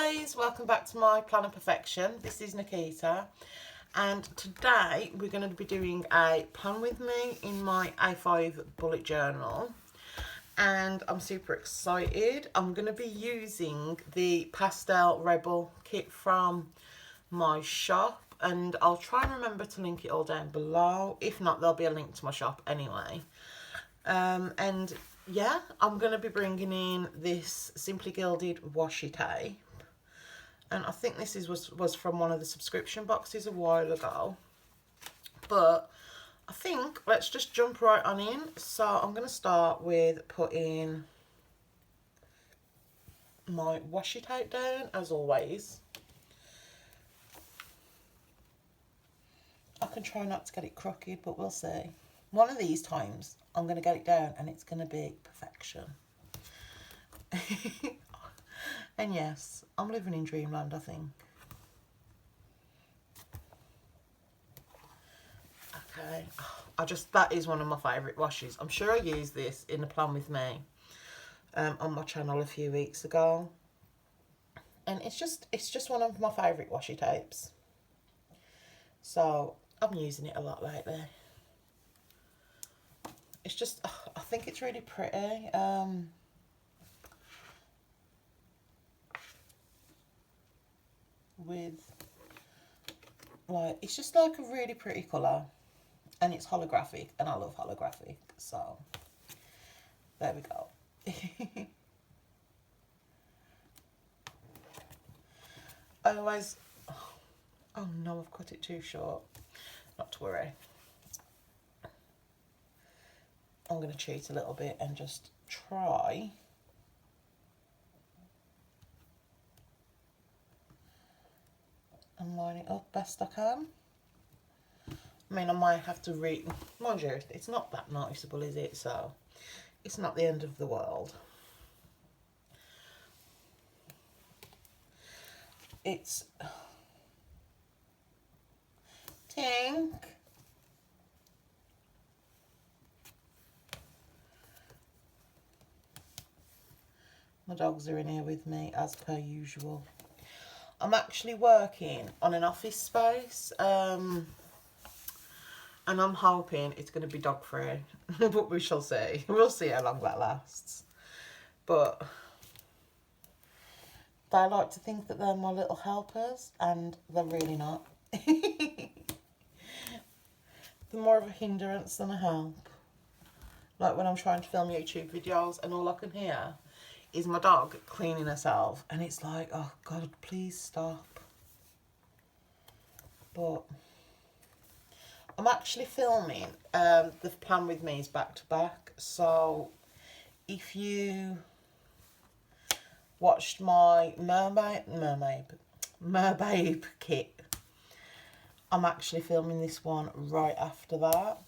guys, welcome back to my Plan of Perfection. This is Nikita, and today we're going to be doing a plan with me in my A5 bullet journal, and I'm super excited. I'm going to be using the Pastel Rebel kit from my shop, and I'll try and remember to link it all down below. If not, there'll be a link to my shop anyway. And yeah, I'm going to be bringing in this Simply Gilded washi tape, and I think this was from one of the subscription boxes a while ago, but I think let's just jump right on in. So I'm going to start with putting my washi tape down, as always. I can try not to get it crooked, but we'll see. One of these times I'm going to get it down and it's going to be perfection. And yes, I'm living in dreamland, I think. Okay, that is one of my favourite washes. I'm sure I used this in the Plan With Me on my channel a few weeks ago. And it's just one of my favourite washi tapes. So I'm using it a lot lately. It's just, I think it's really pretty. With, like, it's just like a really pretty colour. And it's holographic, and I love holographic. So, there we go. I always, oh no, I've cut it too short. Not to worry. I'm going to cheat a little bit and just try and line it up best I can. I mean, I might have to mind you, it's not that noticeable, is it? So it's not the end of the world. It's Tink. My dogs are in here with me, as per usual. I'm actually working on an office space, and I'm hoping it's going to be dog free, but we shall see. We'll see how long that lasts. But they like to think that they're my little helpers, and they're really not. They're more of a hindrance than a help. Like when I'm trying to film YouTube videos and all I can hear is my dog cleaning herself, and it's like, oh God, please stop. But I'm actually filming the Plan With Me's back to back, so if you watched my merbabe kit, I'm actually filming this one right after that,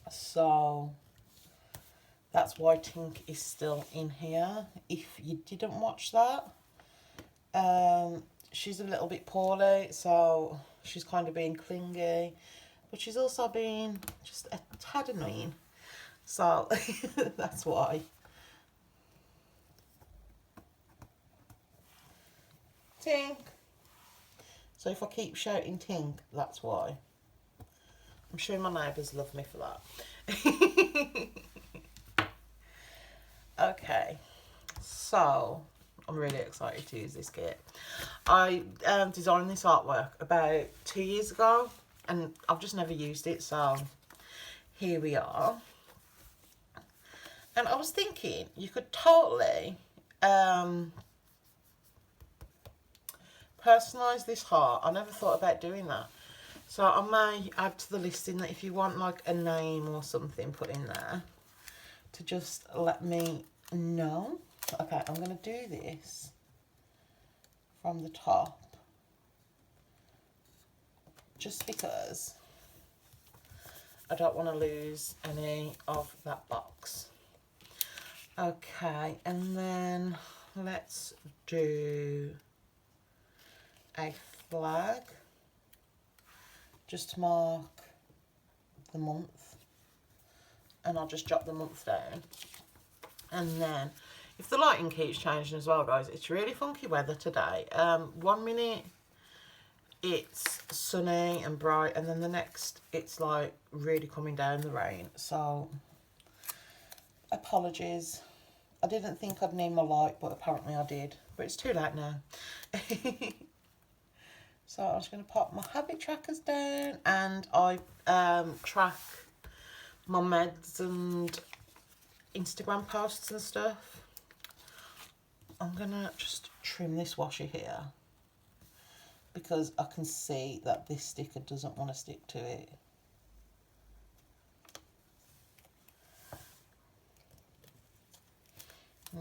so that's why Tink is still in here. If you didn't watch that, she's a little bit poorly, so she's kind of being clingy, but she's also being just a tad annoying. So that's why. Tink. So if I keep shouting Tink, that's why. I'm sure my neighbours love me for that. Okay, so I'm really excited to use this kit. I designed this artwork about 2 years ago, and I've just never used it, so here we are. And I was thinking you could totally personalise this heart. I never thought about doing that. So I may add to the listing that if you want like a name or something put in there, to just let me know. Okay, I'm going to do this from the top, just because I don't want to lose any of that box. Okay, and then let's do a flag, just to mark the month, and I'll just jot the month down. And then If the lighting keeps changing as well, guys, it's really funky weather today. 1 minute it's sunny and bright, and then the next it's like really coming down the rain. So apologies. I didn't think I'd need my light, but apparently I did. But it's too late now. So I'm just going to pop my habit trackers down, and I track my meds and Instagram posts and stuff. I'm going to just trim this washer here because I can see that this sticker doesn't want to stick to it.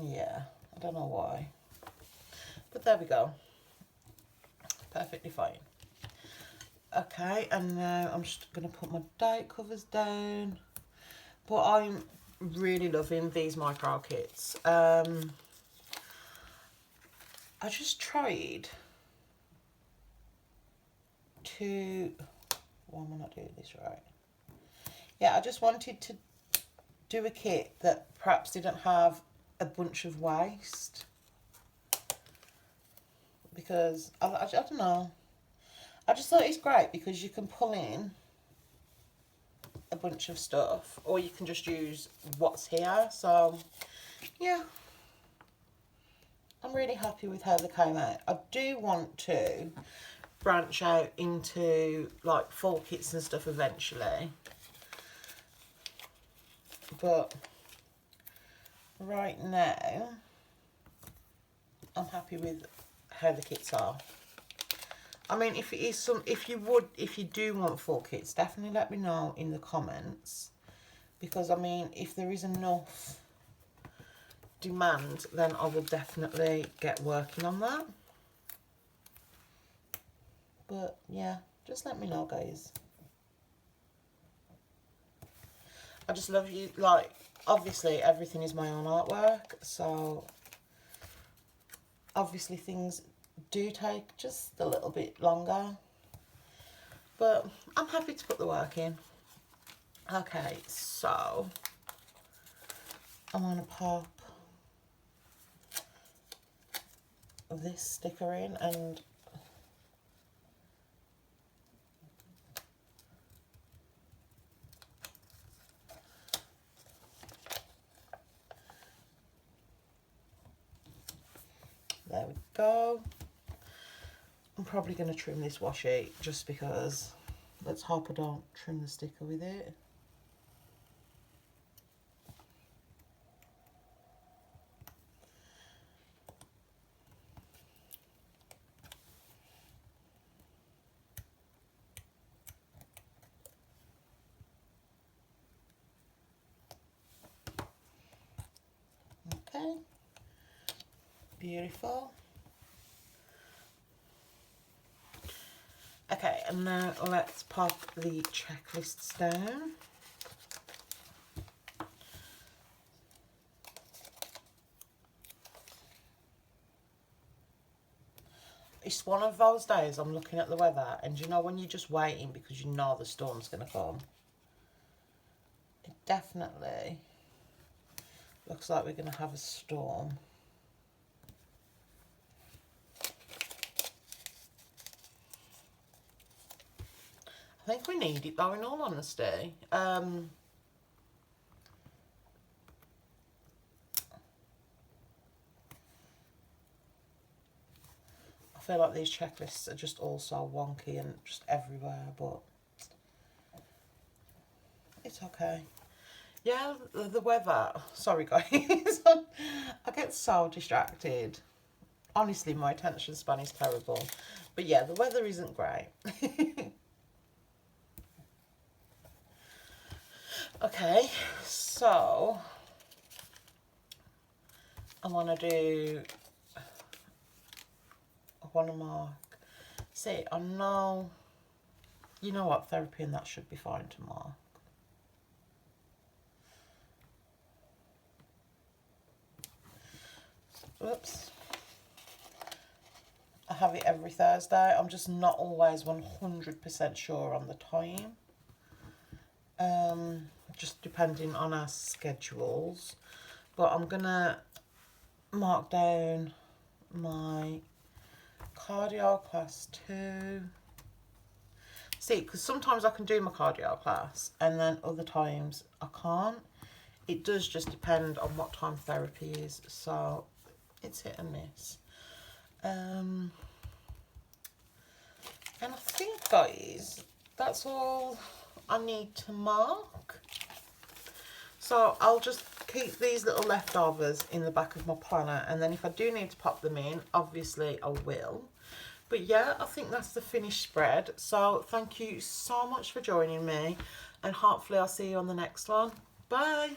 Yeah, I don't know why, but there we go. Perfectly fine. Okay, and now I'm just going to put my date covers down. But I'm really loving these micro kits. I just tried to... Why am I not doing this right? Yeah, I just wanted to do a kit that perhaps didn't have a bunch of waste. Because, I don't know. I just thought it's great because you can pull in a bunch of stuff, or you can just use what's here. So, yeah. I'm really happy with how they came out. I do want to branch out into like full kits and stuff eventually. But right now, I'm happy with how the kits are. I mean, if it is if you do want full kits, definitely let me know in the comments, because I mean, if there is enough demand, then I will definitely get working on that. But yeah, just let me know, guys. I just love you. Like, obviously everything is my own artwork, so obviously things do take just a little bit longer, but I'm happy to put the work in. Okay, so I'm going to pop this sticker in, and there we go. I'm probably going to trim this washi just because. Let's hope I don't trim the sticker with it. Okay, beautiful. Okay, and now let's pop the checklists down. It's one of those days I'm looking at the weather, and you know when you're just waiting because you know the storm's going to come? It definitely looks like we're going to have a storm. I think we need it though, in all honesty. I feel like these checklists are just all so wonky and just everywhere, but it's okay. Yeah, the weather. Sorry, guys. I get so distracted. Honestly, my attention span is terrible. But yeah, the weather isn't great. Okay, so I want to mark. See, I know, you know what, therapy and that should be fine to mark. Oops. I have it every Thursday. I'm just not always 100% sure on the time. Just depending on our schedules. But I'm gonna mark down my cardio class 2. See, because sometimes I can do my cardio class and then other times I can't. It does just depend on what time therapy is, so it's hit and miss. And I think, guys, that's all I need to mark. So I'll just keep these little leftovers in the back of my planner, and then if I do need to pop them in, obviously I will. But yeah, I think that's the finished spread. So thank you so much for joining me, and hopefully I'll see you on the next one. Bye.